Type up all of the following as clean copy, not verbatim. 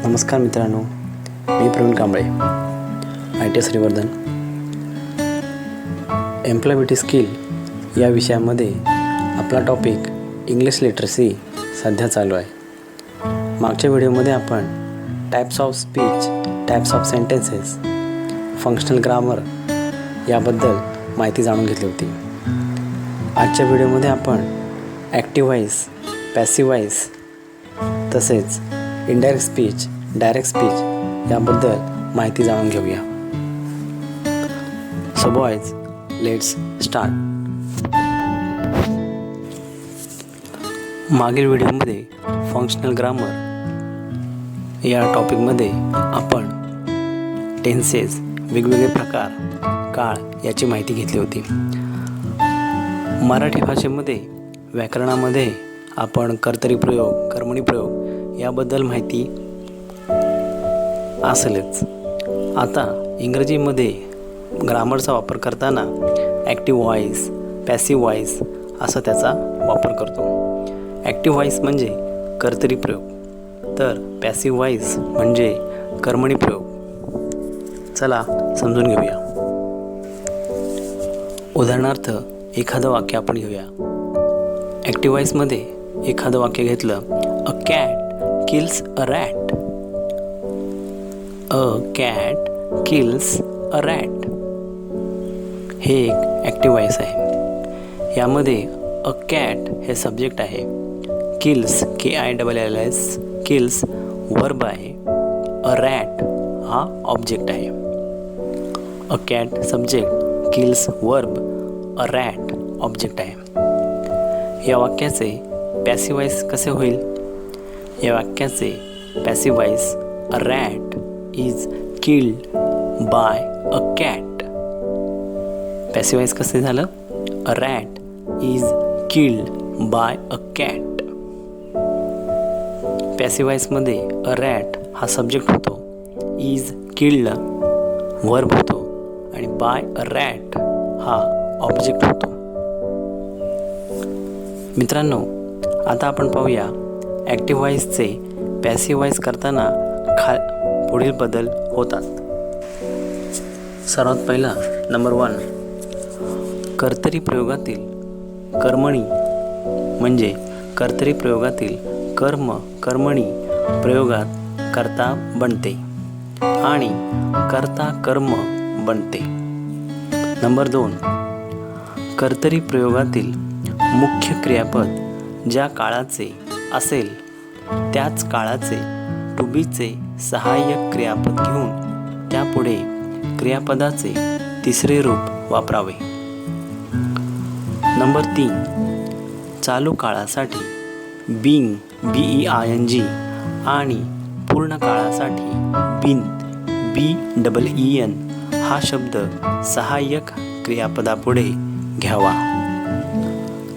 नमस्कार मित्रांनो, मी Praveen Kamble, ITS Shrivardhan. Employability skill या विषयामध्ये आपला टॉपिक इंग्लिश लिटरसी सध्या चालू आहे. मागच्या व्हिडिओमध्ये आपण types of speech, types of sentences, functional grammar याबद्दल माहिती जाणून घेतली होती. आजच्या व्हिडिओमध्ये आपण ॲक्टिव्ह व्हॉईस, पॅसिव्ह व्हॉईस तसेच इनडायरेक्ट स्पीच, डायरेक्ट स्पीच याबद्दल माहिती जाणून घेऊया. So boys, let's start. मागील व्हिडिओमध्ये फंक्शनल ग्रामर या टॉपिकमध्ये आपण टेन्सेस, वेगवेगळे प्रकार, काळ याची माहिती घेतली होती. मराठी भाषेमध्ये व्याकरणामध्ये आपण कर्तरी प्रयोग, कर्मणी प्रयोग याबद्दल माहिती असेलच. आता इंग्रजीमध्ये ग्रामरचा वापर करताना ॲक्टिव्ह व्हॉईस, पॅसिव्ह व्हॉईस असा त्याचा वापर करतो. ॲक्टिव्ह व्हॉईस म्हणजे कर्तरी प्रयोग, तर पॅसिव्ह व्हॉईस म्हणजे कर्मणी प्रयोग. चला समजून घेऊया. उदाहरणार्थ एखादं वाक्य आपण घेऊया. ॲक्टिव्ह व्हॉईसमध्ये एखादं वाक्य घेतलं, a cat kills a rat. A cat kills a rat हे एक ॲक्टिव्ह व्हॉईस आहे. यामध्ये अ कॅट हे सब्जेक्ट आहे, किल्स KILLS किल्स वर्ब आहे, अ रॅट हा ऑब्जेक्ट आहे. A cat subject, kills verb, a rat object आहे. या वाक्याचे पॅसिव्ह व्हॉईस कसे होईल? या वाक्याचे passive voice, a rat is killed by a cat. Passive voice कसे झालं? A rat is killed by a cat. Passive व्हॉईसमध्ये अ रॅट हा सब्जेक्ट होतो, इज किल्ड वर्ब होतो आणि बाय अ रॅट हा ऑब्जेक्ट होतो. मित्रांनो, आता आपण पाहूया ॲक्टिव्ह व्हॉईसचे पॅसिव्ह व्हॉईस करताना पुढील बदल होतात. सर्वात पहिला नंबर 1, कर्तरी प्रयोगातील कर्मणी म्हणजे कर्तरी प्रयोगातील कर्म, कर्मणी प्रयोगात कर्ता बनते आणि कर्ता कर्म बनते. नंबर 2, कर्तरी प्रयोगातील मुख्य क्रियापद ज्या काळाचे असेल त्याच काळाचे टू बीचे सहाय्यक क्रियापद घेऊन त्यापुढे क्रियापदाचे तिसरे रूप वापरावे. नंबर 3, चालू काळासाठी बीइंग BEING आणि पूर्ण काळासाठी बीन BEEN हा शब्द सहाय्यक क्रियापदापुढे घ्यावा.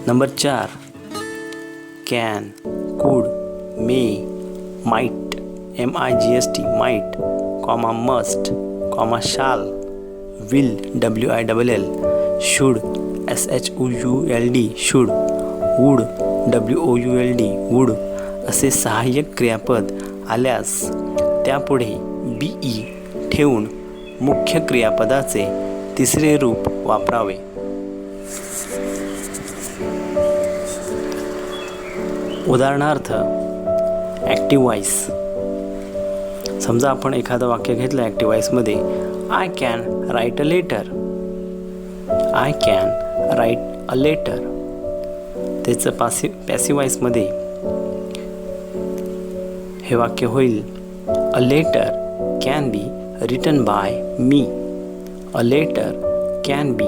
नंबर 4, कॅन, कुड, मे, माइट MIGST माइट, मस्ट, शाल, will WILL, should SHOULD should, would WOULD would असे सहाय्यक क्रियापद आल्यास त्यापुढे BE ठेवून मुख्य क्रियापदाचे तिसरे रूप वापरावे. उदाहरणार्थ ॲक्टिव्ह व्हॉईस. समजा आपण एखादं वाक्य घेतलं ॲक्टिव्ह व्हॉईसमध्ये, I can write a letter. I can write a letter. त्याचं पॅसिव्ह व्हॉईसमध्ये हे वाक्य होईल, a letter can be written by me. A letter can be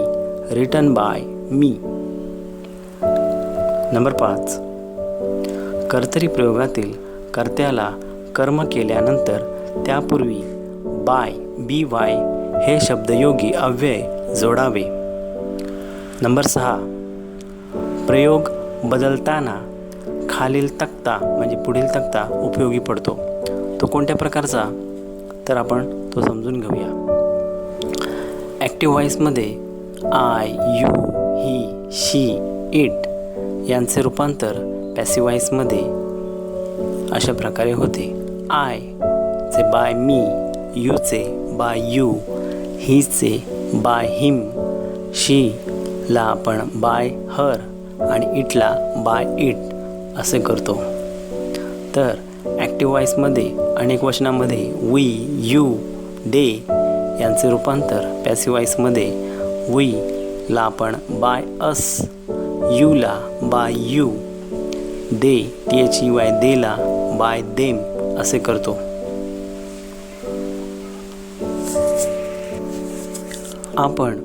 written by me. Number 5, कर्तरी प्रयोगातील कर्त्याला कर्म केल्यानंतर त्यापूर्वी बाय BY हे शब्दयोगी अव्यय जोडावे. नंबर 6, प्रयोग बदलताना खालील तक्ता म्हणजे पुढील तक्ता उपयोगी पडतो. तो कोणत्या प्रकारचा? तर आपण तो समजून घेऊया. ॲक्टिव्ह व्हॉईसमध्ये I, you, he, she, it यांचे रूपांतर पॅसिव्ह व्हॉईसमध्ये अशा प्रकारे होते. आय चे बाय मी, यूचे बाय यू, हीचे बाय हिम, शीला आपण बाय हर आणि इटला बाय इट असे करतो. तर ॲक्टिव्ह वॉईसमध्ये अनेक वचनामध्ये वी, यू, दे यांचे रूपांतर पॅसिव्ह वॉईसमध्ये वीला आपण बाय अस, यूला बाय यू, दे THEY देला बाय देम असे करतो. आपण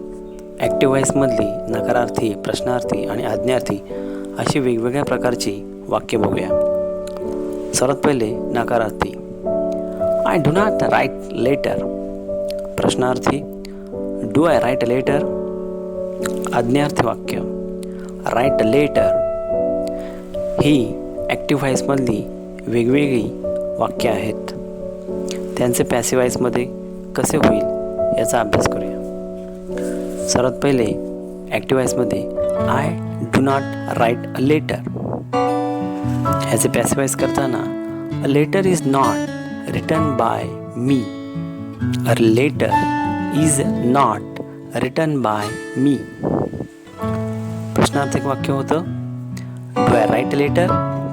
ॲक्टिव्ह वॉईसमधली नकारार्थी, प्रश्नार्थी आणि आज्ञार्थी अशी वेगवेगळ्या प्रकारची वाक्य बघूया. सर्वात पहिले नकारार्थी. I do not write letter. प्रश्नार्थी. Do I write letter. आज्ञार्थी वाक्य. Write letter. ही ॲक्टिव्ह वॉईसमधली वेगवेगळी वाक्य आहेत. त्यांचे पॅसिव्ह वॉईसमध्ये कसे होईल याचा अभ्यास करूया. सर्वात पहिले ॲक्टिव्ह वॉईसमध्ये I do not write a letter. ह्याचे पॅसिव्ह वॉईस करताना a letter is not written by me. A letter is not written by me. प्रश्नार्थक वाक्य होतं do I write letter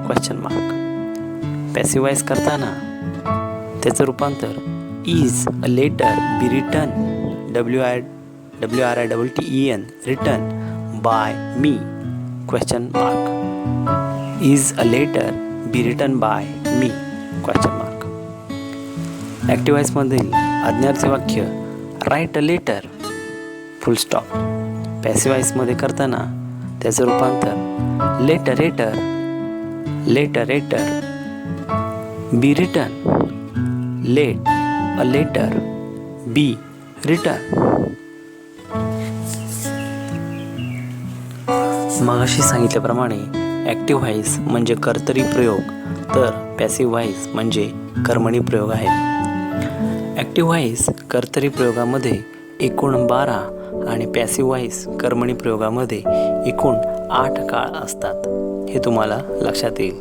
question mark. Passive voice करताना त्याचं रूपांतर is a letter be written WRITEN written by me question mark. Is a letter be written by me question mark. Active वॉईसमधील आज्ञार्थी वाक्य write a letter full stop. Passive वॉईसमध्ये करताना त्याचं रूपांतर letter rater be written let a letter be written. मगाशी सांगितल्याप्रमाणे active voice म्हणजे कर्तरी प्रयोग, तर पॅसिव्ह व्हॉईस म्हणजे कर्मणी प्रयोग आहे. ॲक्टिव्ह व्हॉईस कर्तरी प्रयोगामध्ये एकूण 12 आणि पॅसिव्ह व्हॉईस कर्मणी प्रयोगामध्ये एकूण 8 काळ असतात. हे तुम्हाला लक्षात येईल.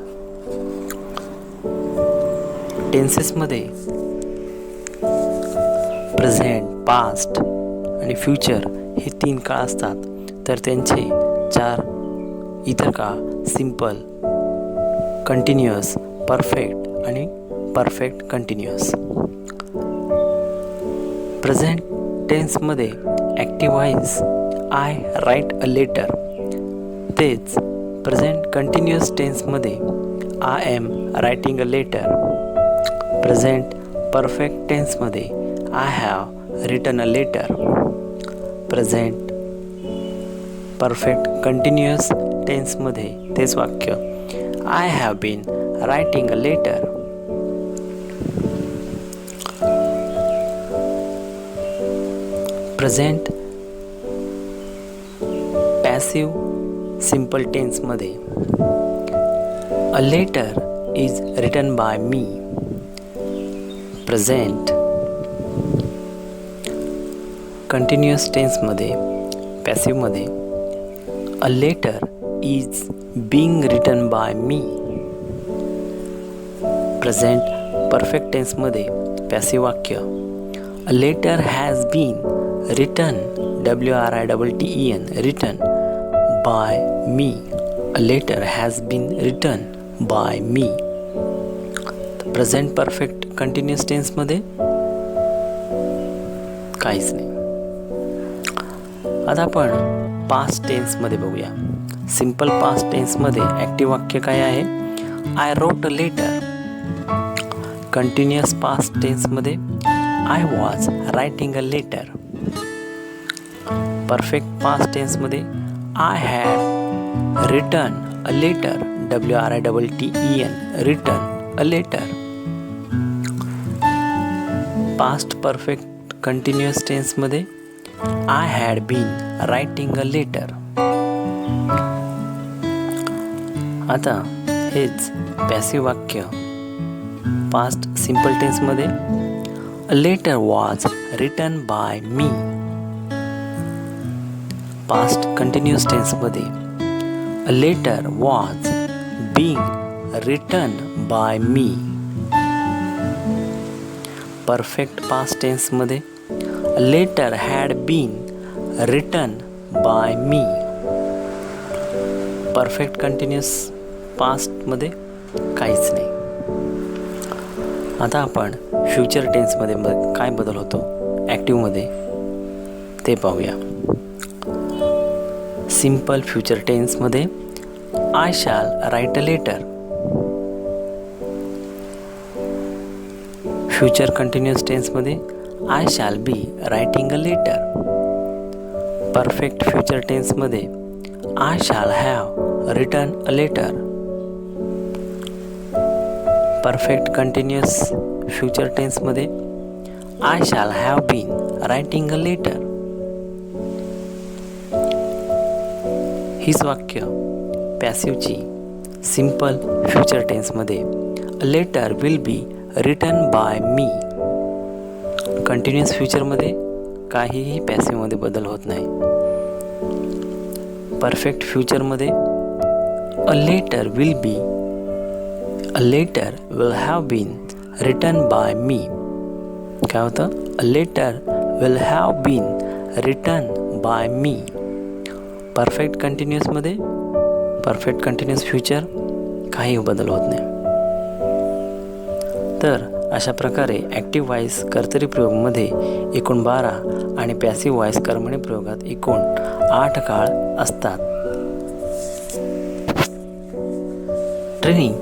टेन्सेसमध्ये प्रेझेंट, पास्ट आणि फ्युचर हे 3 काळ असतात. तर त्यांचे 4 इतर काळ सिंपल, कंटिन्युअस, परफेक्ट आणि परफेक्ट कंटिन्युअस. प्रेझेंट टेन्समध्ये active voice I write a letter. तेच प्रेझेंट कंटिन्युअस टेन्समध्ये I am writing a letter. Present perfect टेन्समध्ये I have written a letter. Present perfect continuous टेन्समध्ये तेच वाक्य I have been writing a letter. Present passive simple टेन्समध्ये a letter is written by me. Present continuous टेन्समध्ये पॅसिव्हमध्ये a letter is being written by me. Present perfect टेन्समध्ये passive वाक्य a letter has been written WRITEN written by me. A letter has been written by me. Present perfect continuous टेन्समध्ये काहीच नाही. आता आपण past टेन्समध्ये बघूया. सिंपल पास्ट टेन्समध्ये ॲक्टिव्ह वाक्य काय आहे I wrote a letter. Continuous past टेन्समध्ये I was writing a letter. Perfect past टेन्समध्ये I had written a letter WRITEN written a letter. Past perfect continuous टेन्समध्ये I had been writing a letter. आता हेच passive वाक्य past simple टेन्समध्ये a letter was written by me. Past continuous टेन्समध्ये a letter was being written by me. Perfect past टेन्समध्ये letter had been written by me. Perfect continuous पास्टमध्ये काहीच नाही. आता आपण फ्युचर टेन्समध्ये काय बदल होतो ॲक्टिव्हमध्ये ते पाहूया. सिम्पल फ्युचर टेन्समध्ये I shall write a letter. Future continuous टेन्समध्ये I shall be writing a letter. Perfect future टेन्समध्ये I shall have written a letter. Perfect continuous future टेन्समध्ये I shall have been writing a letter. हीच वाक्य पॅसिवची simple future टेन्समध्ये a letter will be written by me. Continuous फ्युचरमध्ये काहीही पॅसिवमध्ये बदल होत नाही. परफेक्ट फ्युचरमध्ये a letter will have been written by मी. काय होतं? A letter will have been written by me. Perfect continuous future काही बदल होत नाही. तर अशा प्रकारे ॲक्टिव्ह व्हॉइस कर्तरी प्रयोगमध्ये एकूण 12 आणि पॅसिव्ह व्हॉइस कर्मणी प्रयोगात एकूण 8 काळ असतात. Training.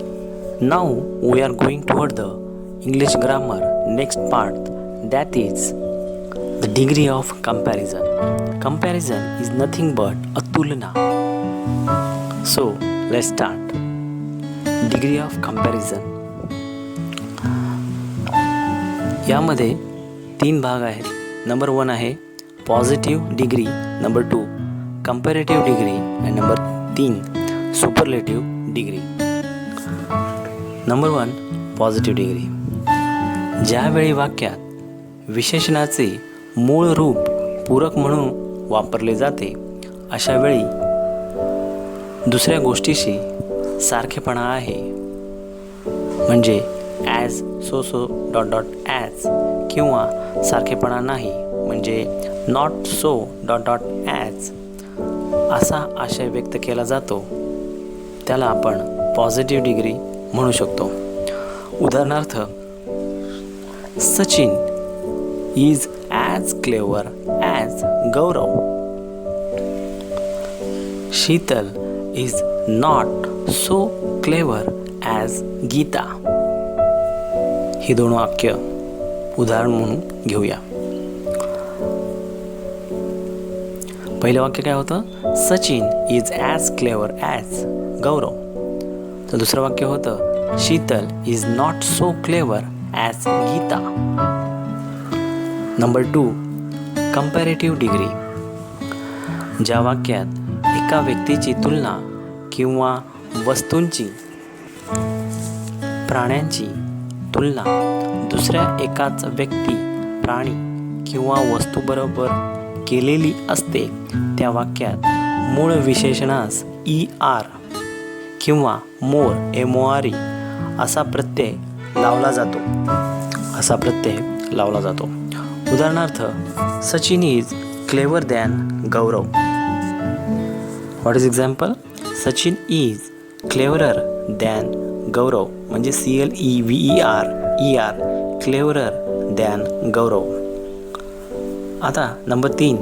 Now we are going toward the English grammar next part, that is the degree of comparison. Comparison is nothing but a tulna. So let's start. Degree of comparison. यामध्ये 3 भाग आहेत. Number 1 आहे positive degree, number 2 comparative degree आणि number 3 superlative degree. Number 1 positive degree. ज्यावेळी वाक्यात विशेषणाचे मूळ रूप पूरक म्हणून वापरले जाते अशा वेळी दुसऱ्या गोष्टीशी सारखेपणा आहे, म्हणजे as so dot dot as, किंवा सारखेपणा नाही म्हणजे not so dot dot as असा आशय व्यक्त केला जातो, त्याला आपण पॉझिटिव्ह डिग्री म्हणू शकतो. उदाहरणार्थ, Sachin is as clever as Gaurav. Sheetal is not so clever as Geeta. ही 2 वाक्य उदाहरण म्हणून घेऊया. पहिलं वाक्य काय होतं? Sachin is as clever as Gaurav. तर दुसरं वाक्य होतं Sheetal is not so clever as Geeta. Number 2 comparative degree. ज्या वाक्यात एका व्यक्तीची तुलना किंवा वस्तूंची, प्राण्यांची तुलना दुसऱ्या एकाच व्यक्ती, प्राणी किंवा वस्तूबरोबर केलेली असते, त्या वाक्यात मूळ विशेषणास ER किंवा MORE असा प्रत्यय लावला जातो. उदाहरणार्थ, Sachin is clever than Gaurav. What is example? Sachin is cleverer than Gaurav म्हणजे CLEVER, क्लेवरर दॅन गौरव. आता number 3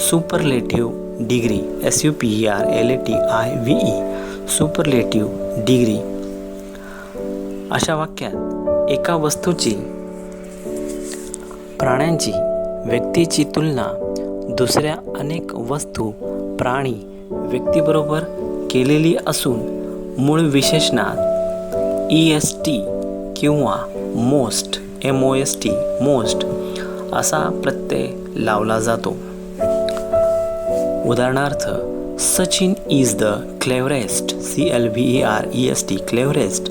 superlative degree, SUPERLATIVE, superlative degree. अशा वाक्यात एका वस्तूची, प्राण्यांची, व्यक्तीची तुलना दुसऱ्या अनेक वस्तू, प्राणी, व्यक्तीबरोबर केलेली असून मूळ विशेषणात EST किंवा मोस्ट MOST असा प्रत्यय लावला जातो. उदाहरणार्थ, Sachin is the cleverest CLEVEREST cleverest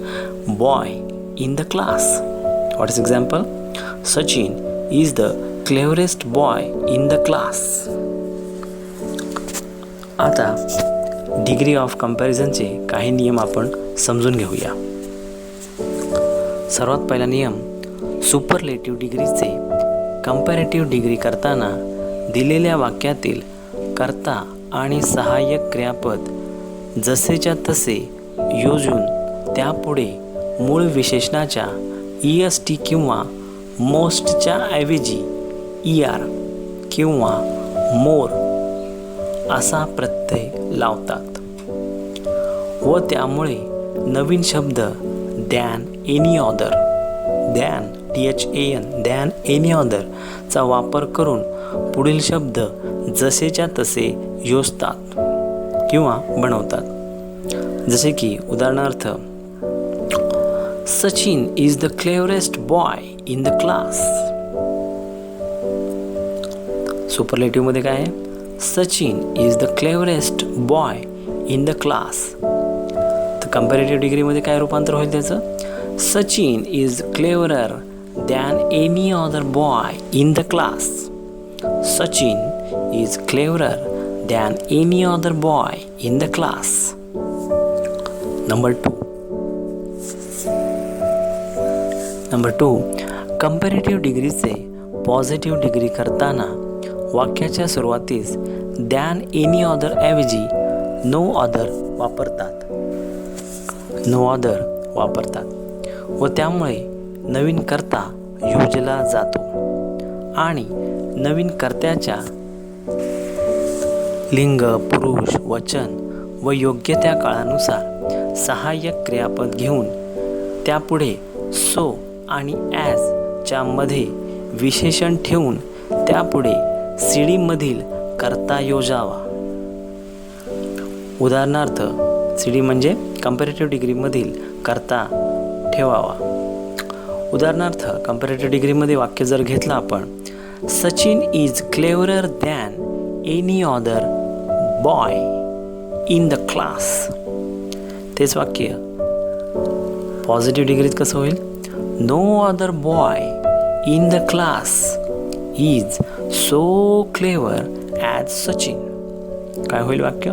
boy in the class. What is example? Sachin is the cleverest boy in the class. आता डिग्री ऑफ कंपॅरिझनचे काही नियम आपण समजून घेऊया. सर्वात पहिला नियम, सुपरलेटिव्ह डिग्रीचे कंपॅरेटिव्ह डिग्री करताना दिलेल्या वाक्यातील कर्ता आणि सहाय्यक क्रियापद जसेच्या तसे योजून त्यापुढे मूळ विशेषणाच्या EST किंवा मोस्टच्या ऐवजी ER किंवा मोर असा प्रत्यय लावतात व त्यामुळे नवीन शब्द than any other than any other चा वापर करून पुढील शब्द जसेच्या तसे योजतात किंवा बनवतात. जसे की उदाहरणार्थ Sachin is the cleverest boy in the class. Superlative मध्ये काय आहे? Sachin is the cleverest boy in the class. तर कंपॅरेटिव्ह डिग्रीमध्ये काय रूपांतर होईल त्याचं? Sachin is cleverer than any other boy in the class. Sachin is cleverer than any other boy in the class. Number 2 comparative डिग्रीचे पॉझिटिव्ह डिग्री करताना वाक्याच्या सुरुवातीस दॅन एनी अदर ऐवजी नो अदर वापरतात व त्यामुळे नवीन कर्ता योजला जातो आणि नवीन कर्त्याच्या लिंग, पुरुष, वचन व योग्य त्या काळानुसार सहाय्यक क्रियापद घेऊन त्यापुढे सो आणि ॲज च्या मध्ये विशेषण ठेवून त्यापुढे CD मधील कर्ता योजावा. उदाहरणार्थ CD म्हणजे कंपॅरेटिव्ह डिग्रीमधील कर्ता ठेवावा. उदाहरणार्थ कंपॅरेटिव्ह डिग्रीमध्ये वाक्य जर घेतलं आपण, Sachin is cleverer than any other boy in the class. तेच वाक्य पॉझिटिव्ह डिग्रीत कसं होईल? No other boy in the class is so clever as Sachin. काय होईल वाक्य?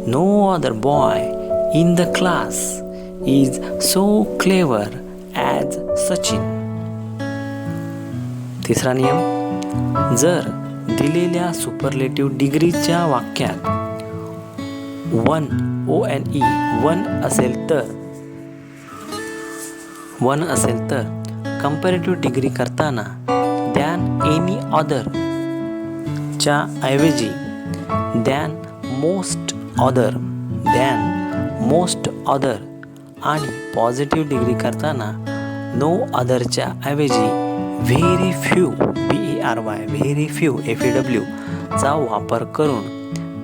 No other boy in the class is so clever as Sachin. तिसरा नियम, जर दिलेल्या सुपरलेटिव्ह डिग्रीच्या वाक्यात वन असेल तर कंपॅरेटिव्ह डिग्री करताना दॅन एनी अदर च्या ऐवजी दॅन मोस्ट अदर आणि पॉझिटिव्ह डिग्री करताना नो अदरच्या ऐवजी very few very few FEW चा वापर करून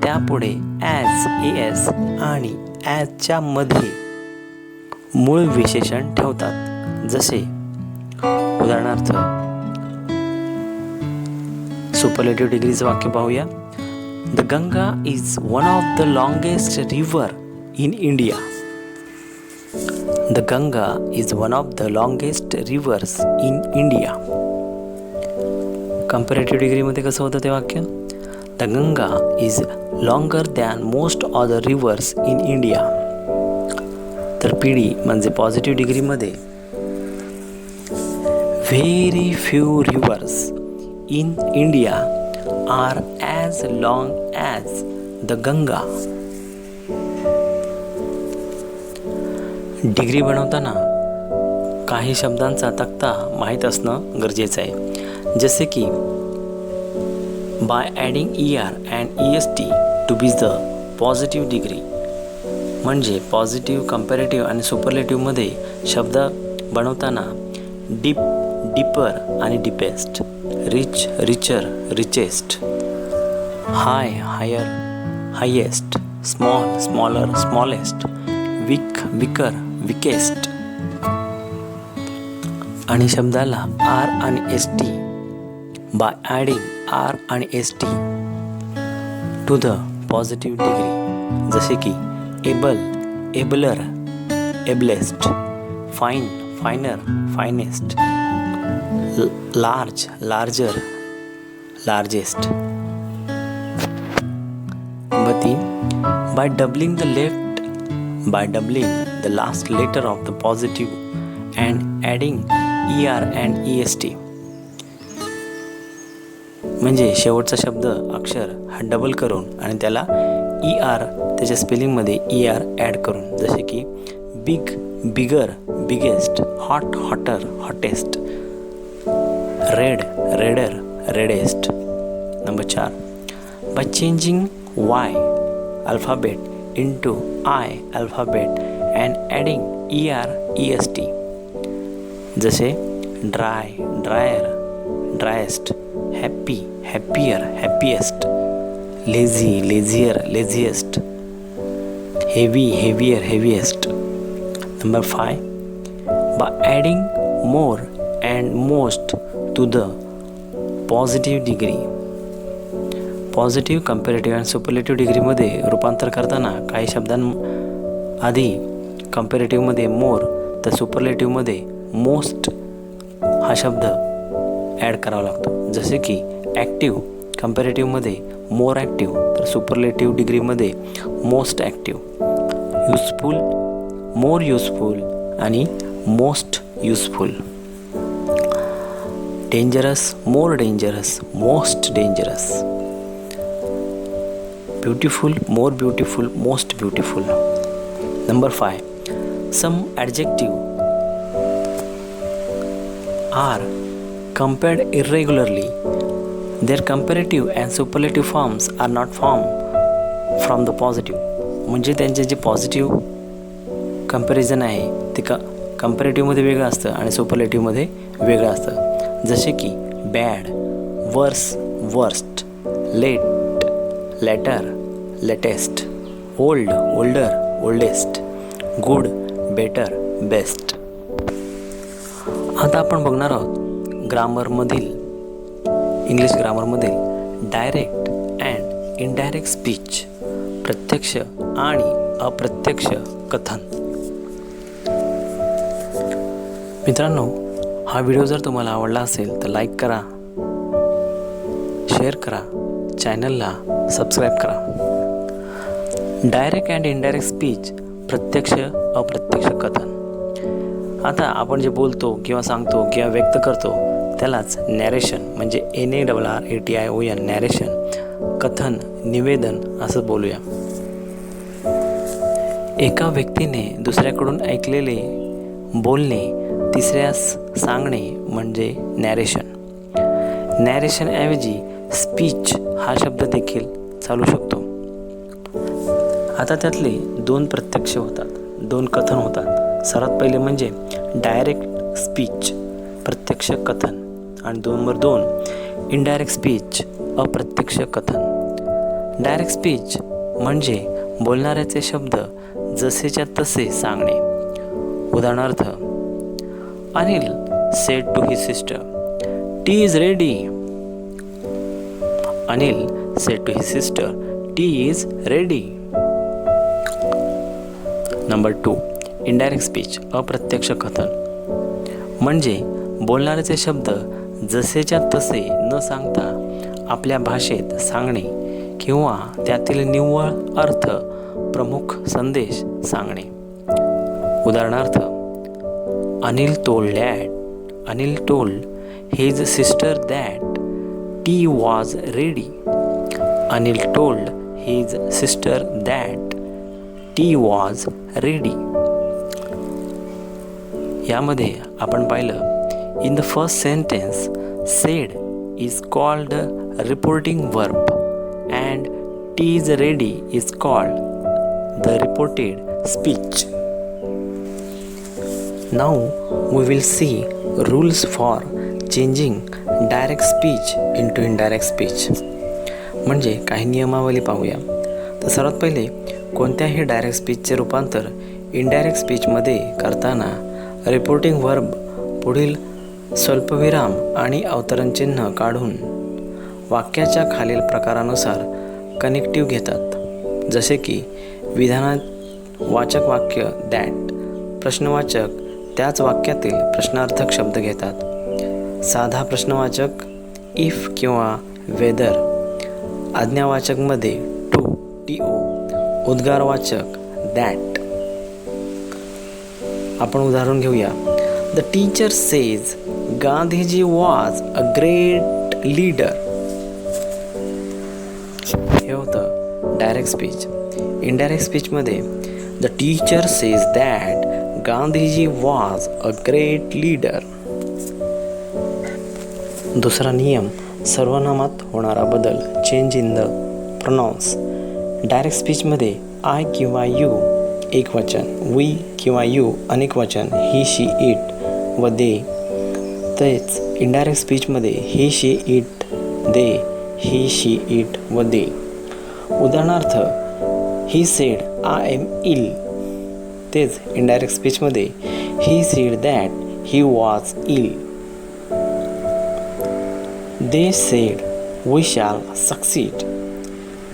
त्यापुढे AS आणि ॲजच्या मध्ये मूळ विशेषण ठेवतात. जसे उदाहरणार्थ सुपरलेटिव्ह डिग्रीचं वाक्य पाहूया. The Ganga is one of the longest river in India. The Ganga is one of the longest rivers in India. Comparative डिग्रीमध्ये कसं होतं ते वाक्य? The Ganga is longer than most other rivers in India. तर PD म्हणजे पॉझिटिव्ह डिग्रीमध्ये very few rivers in India are as long as the Ganga. Degree बनवताना काही शब्दांचा तक्ता माहीत असणं गरजेचं आहे. जसे की by adding ER and EST to be the positive degree. म्हणजे पॉझिटिव्ह, कंपॅरेटिव्ह आणि सुपरलेटिव्हमध्ये शब्द बनवताना डीप, डीपर आणि deepest, rich, richer, richest, high, higher, highest, small, smaller, smallest, weak, weaker, weakest. आणि शब्दाला R आणि ST बाय ॲडिंग R आणि ST to the positive degree. जसे की able, abler, ablest, fine, finer, finest, large, larger, largest. Number 3, by doubling the last letter of the positive and adding ER and EST. म्हणजे शेवटचा शब्द अक्षर हा double करून आणि त्याला ER त्याच्या स्पेलिंगमध्ये ER ॲड करून, जसे की big, bigger, biggest, hot, hotter, hottest, red, redder, reddest. Number 4, by changing Y alphabet into I alphabet and adding ER, EST. जसे dry, drier, driest, happy, happier, happiest, lazy, lazier, laziest, heavy, heavier, heaviest. Number 5, by adding more and most to the positive degree. Positive, comparative आणि superlative डिग्रीमध्ये रूपांतर करताना काही शब्दांआधी कंपॅरेटिव्हमध्ये मोर तर सुपरलेटिव्हमध्ये most हा शब्द add करावा लागतो. जसे की ॲक्टिव्ह कंपॅरेटिव्हमध्ये मोर ॲक्टिव्ह तर सुपरलेटिव्ह डिग्रीमध्ये मोस्ट ॲक्टिव्ह. युजफुल मोर युजफुल आणि most useful. Dangerous more dangerous, most dangerous. Beautiful, more beautiful, most beautiful. Number 5, some adjective are compared irregularly. Their comparative and superlative forms are not formed from the positive. म्हणजे त्यांचे जे positive comparison आहे ते कंपॅरेटिव्हमध्ये वेगळं असतं आणि सुपरलेटिव्हमध्ये वेगळं असतं. जसे की bad, worse, worst, late, later, latest, old, older, oldest, good, better, best. आता आपण बघणार आहोत ग्रामरमधील, इंग्लिश ग्रामरमधील डायरेक्ट अँड इनडायरेक्ट स्पीच, प्रत्यक्ष आणि अप्रत्यक्ष कथन. मित्रांनो, हा व्हिडिओ जर तुम्हाला आवडला असेल तर लाईक करा, शेअर करा, चॅनलला सबस्क्राईब करा. डायरेक्ट अँड इनडायरेक्ट स्पीच, प्रत्यक्ष अप्रत्यक्ष कथन. आता आपण जे बोलतो किंवा सांगतो किंवा व्यक्त करतो त्यालाच नॅरेशन म्हणजे NARRATION नॅरेशन, कथन, निवेदन असं बोलूया. एका व्यक्तीने दुसऱ्याकडून ऐकलेले बोलणे तिसऱ्यास सांगणे म्हणजे नॅरेशन. नॅरेशनऐवजी स्पीच हा शब्द देखील चालू शकतो. आता त्यातले 2 प्रत्यक्ष होतात, 2 कथन होतात. सर्वात पहिले म्हणजे डायरेक्ट स्पीच, प्रत्यक्ष कथन, आणि नंबर 2 इनडायरेक्ट स्पीच, अप्रत्यक्ष कथन. डायरेक्ट स्पीच म्हणजे बोलणाऱ्याचे शब्द जसेच्या तसे सांगणे. उदाहरणार्थ, Anil said to his sister, tea is ready. Anil said to his sister, tea is ready. Number 2, indirect speech, अप्रत्यक्ष कथन म्हणजे बोलणाऱ्याचे शब्द जसेच्या तसे न सांगता आपल्या भाषेत सांगणे किंवा त्यातील निव्वळ अर्थ, प्रमुख संदेश सांगणे. उदाहरणार्थ, Anil told his sister that tea was ready. Anil told his sister that tea was ready. यामध्ये आपण पाहिलं, in the first sentence said is called reporting verb and tea is ready is called the reported speech. Now we will see rules for changing direct speech into indirect speech. म्हणजे काही नियमावली पाहूया. तर सर्वात पहिले, कोणत्याही डायरेक्ट स्पीचचे रूपांतर indirect स्पीचमध्ये करताना रिपोर्टिंग वर्ब पुढील स्वल्पविराम आणि अवतरणचिन्ह काढून वाक्याच्या खालील प्रकारानुसार कनेक्टिव्ह घेतात. जसे की विधानात वाचक वाक्य दॅट, प्रश्नवाचक त्याच वाक्यातील प्रश्नार्थक शब्द घेतात. साधा प्रश्नवाचक इफ किंवा वेदर, आज्ञावाचकमध्ये टू, TO, उद्गारवाचक दॅट. आपण उदाहरण घेऊया. The teacher says Gandhiji was a great leader. हे होतं डायरेक्ट स्पीच. इनडायरेक्ट स्पीचमध्ये the teacher says that Gandhiji was a great leader. दुसरा नियम, सर्वनामात होणारा बदल, change in the pronouns. Direct स्पीचमध्ये आय किंवा यू एकवचन, वी किंवा यू अनेकवचन, ही शी इट व दे. तेच इनडायरेक्ट स्पीचमध्ये he she it they, he she it व दे. उदाहरणार्थ, he said I am ill. तेच इनडायरेक्ट स्पीचमध्ये he said that he was ill. They said we shall succeed.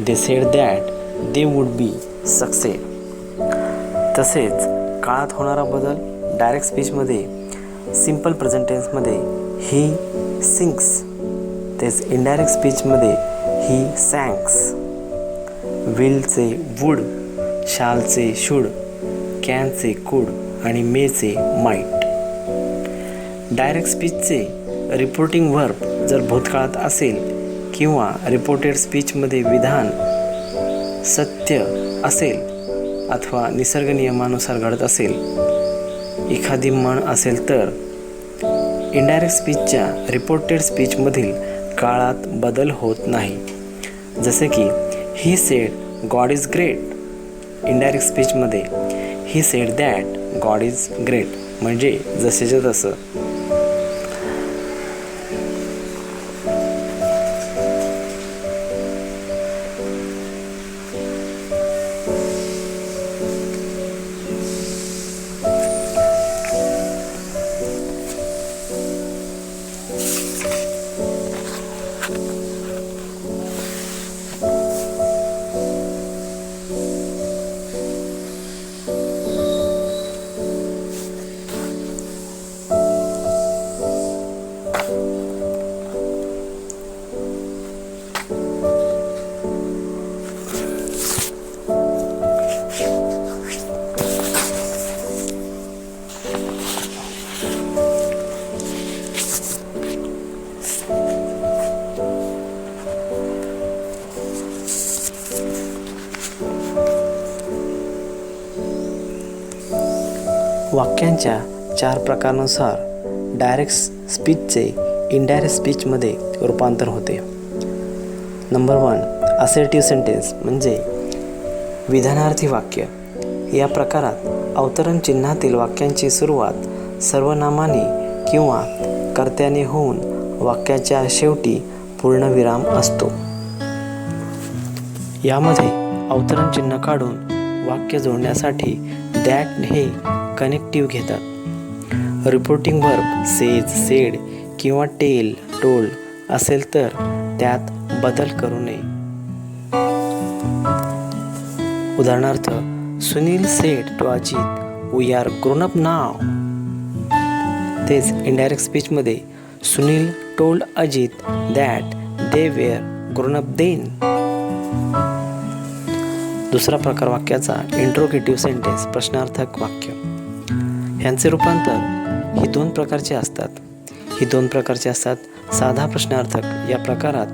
They said that they would be succeed. तसेच काळात होणारा बदल direct स्पीचमध्ये simple present टेन्समध्ये ही सिंग्स. तेच इनडायरेक्ट स्पीचमध्ये ही सॅंग्स. विलचे वुड, शालचे शुड, कॅनचे कुड आणि मेचे माईट. डायरेक्ट स्पीचचे रिपोर्टिंग वर्ब जर भूतकाळात असेल किंवा रिपोर्टेड स्पीचमध्ये विधान सत्य असेल अथवा निसर्ग नियमानुसार घडत असेल, एखादी म्हण असेल तर इनडायरेक्ट स्पीचच्या रिपोर्टेड स्पीचमधील काळात बदल होत नाही. जसे की he said God is great. Indirect स्पीचमध्ये he said that God is great, म्हणजे जसेच्या तसं. वाक्यांच्या 4 प्रकारानुसार डायरेक्ट स्पीचचे इनडायरेक्ट स्पीचमध्ये रूपांतर होते. नंबर 1, असर्टिव्ह सेंटेन्स म्हणजे विधानार्थी वाक्य. या प्रकारात अवतरण चिन्हातील वाक्यांची सुरुवात सर्वनामाने किंवा कर्त्याने होऊन वाक्याच्या शेवटी पूर्णविराम असतो. यामध्ये अवतरण चिन्ह काढून वाक्य जोडण्यासाठी दॅट हे कनेक्टिव्ह घेतात. रिपोर्टिंग वर्ब सेज, सेड किंवा टेल, टोल्ड असेल तर त्यात बदल करू नये. उदाहरणार्थ, Sunil said to Ajit we are grown up now. तेच इनडायरेक्ट स्पीचमध्ये Sunil told Ajit that they were grown up then. दुसरा प्रकार वाक्याचा इंट्रोगेटिव्ह सेंटेन्स, प्रश्नार्थक वाक्य. ह्यांचे रूपांतर ही 2 प्रकारचे असतात. साधा प्रश्नार्थक या प्रकारात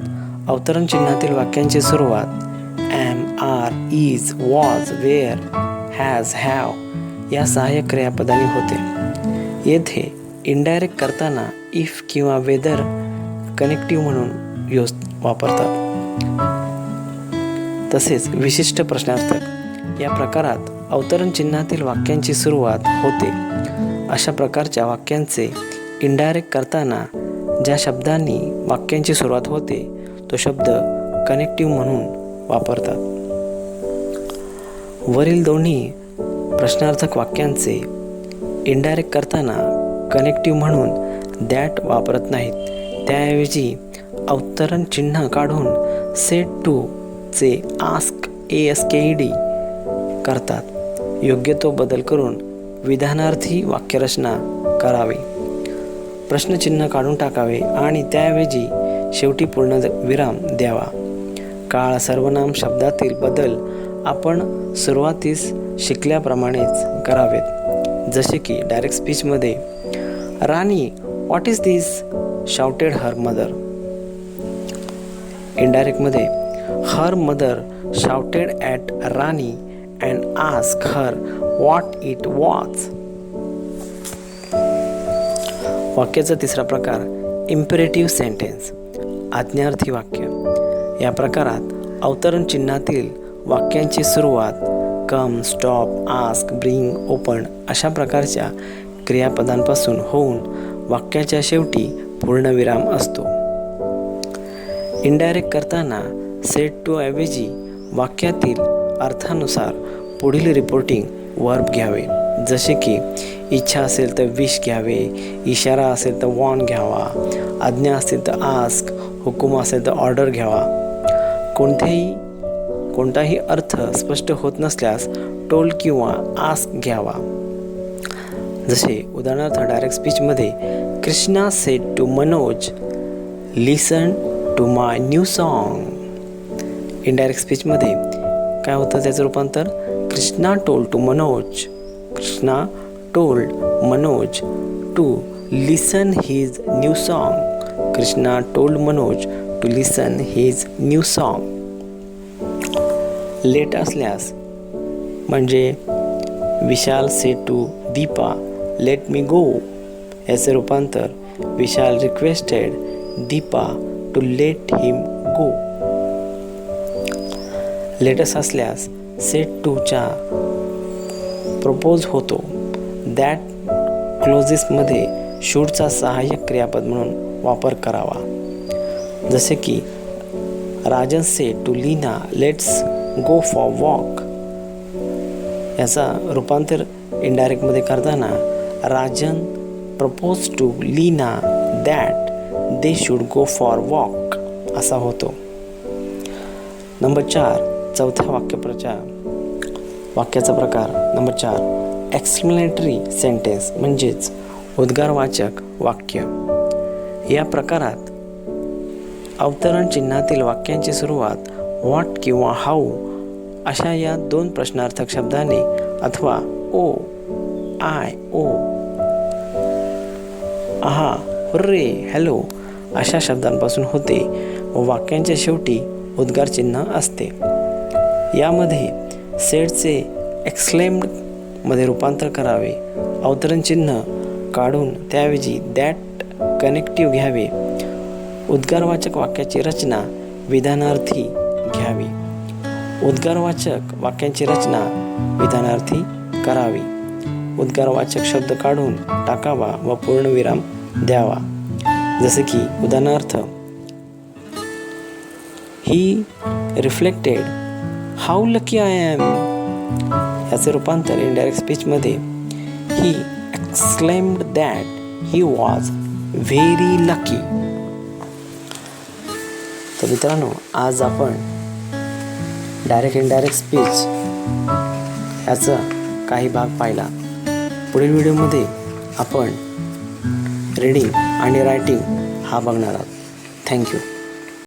अवतरण चिन्हातील वाक्यांची सुरुवात am, are, is, was, were, has, have या सहाय्यक क्रियापदांनी होते. येथे इनडायरेक्ट करताना इफ किंवा वेदर कनेक्टिव्ह म्हणून वापरतात. तसेच विशिष्ट प्रश्नार्थक या प्रकारात अवतरण चिन्हातील वाक्यांची सुरुवात होते. अशा प्रकारच्या वाक्यांचे इनडायरेक्ट करताना ज्या शब्दांनी वाक्यांची सुरुवात होते तो शब्द कनेक्टिव्ह म्हणून वापरतात. वरील दोन्ही प्रश्नार्थक वाक्यांचे इनडायरेक्ट करताना कनेक्टिव्ह म्हणून दॅट वापरत नाहीत. त्याऐवजी अवतरण चिन्ह काढून सेड टू चे आस्क, ASKED करतात. योग्य तो बदल करून विधानार्थी वाक्यरचना करावी. प्रश्नचिन्ह काढून टाकावे आणि त्याऐवजी शेवटी पूर्णविराम द्यावा. काळ सर्वनाम शब्दातील बदल आपण सुरुवातीस शिकल्याप्रमाणेच करावेत. जसे की डायरेक्ट स्पीचमध्ये Rani, what is this? Shouted her mother. इनडायरेक्टमध्ये her mother shouted at Rani and ask her what it was. वाक्याचा तिसरा प्रकार इम्पेरेटिव्ह सेंटेन्स, आज्ञार्थी वाक्य. या प्रकारात अवतरण चिन्हातील वाक्यांची सुरुवात कम, स्टॉप, आस्क, ब्रिंग, ओपन अशा प्रकारच्या क्रियापदांपासून होऊन वाक्याच्या शेवटी पूर्णविराम असतो. इनडायरेक्ट करताना सेड टू ऐवजी वाक्यातील अर्थानुसार पुढील रिपोर्टिंग वर्ब घ्यावे. जसे की इच्छा असेल तर विश घ्यावे, इशारा असेल तर वॉन घ्यावा, आज्ञा असेल तर आस्क, हुकूम असेल तर ऑर्डर घ्यावा. कोणताही अर्थ स्पष्ट होत नसल्यास टोल्ड किंवा आस्क घ्यावा. जसे उदाहरणार्थ डायरेक्ट स्पीचमध्ये Krishna said to Manoj listen to my new song. Indirect स्पीचमध्ये काय होतं त्याचं रूपांतर Krishna told Manoj to listen his new song. Krishna told Manoj to listen his new song. Let असल्यास म्हणजे Vishal said to Deepa let me go. याचे रूपांतर Vishal requested Deepa to let him go. Let's असल्यास सेड टूच्या प्रपोज होतो. दॅट क्लोजेसमध्ये शूडचा सहाय्यक क्रियापद म्हणून वापर करावा. जसे की Rajan said to Leena let's go for walk. याचा रूपांतर इनडायरेक्टमध्ये करताना Rajan propose to Leena that they should go for walk असा होतो. नंबर 4 चौथ्या वाक्याचा प्रकार नंबर 4 एक्सप्लेनेटरी सेंटेन्स म्हणजेच उद्गारवाचक वाक्य. या प्रकारात अवतरण चिन्हातील वाक्यांची सुरुवात व्हॉट किंवा हाऊ अशा या 2 प्रश्नार्थक शब्दाने अथवा ओ, आय, ओ, आहा, हुर्रे, हॅलो अशा शब्दांपासून होते व वाक्यांच्या शेवटी उद्गार चिन्ह असते. यामध्ये सेडचे एक्सक्लेम्ड मध्ये रूपांतर करावे. अवतरण चिन्ह काढून त्याऐवजी दॅट कनेक्टिव्ह घ्यावे. उद्गारवाचक वाक्याची रचना विधानार्थी घ्यावी. उद्गारवाचक वाक्यांची रचना विधानार्थी करावी. उद्गारवाचक शब्द काढून टाकावा व पूर्णविराम द्यावा. जसे की उदाहरणार्थ he reflected how lucky I am. याचे रूपांतर इनडायरेक्ट स्पीचमध्ये he exclaimed that he was very lucky. तर मित्रांनो आज आपण डायरेक्ट इनडायरेक्ट स्पीच याचा काही भाग पाहिला. पुढील व्हिडिओमध्ये आपण रीडिंग आणि रायटिंग हा बघणार आहोत. थँक्यू.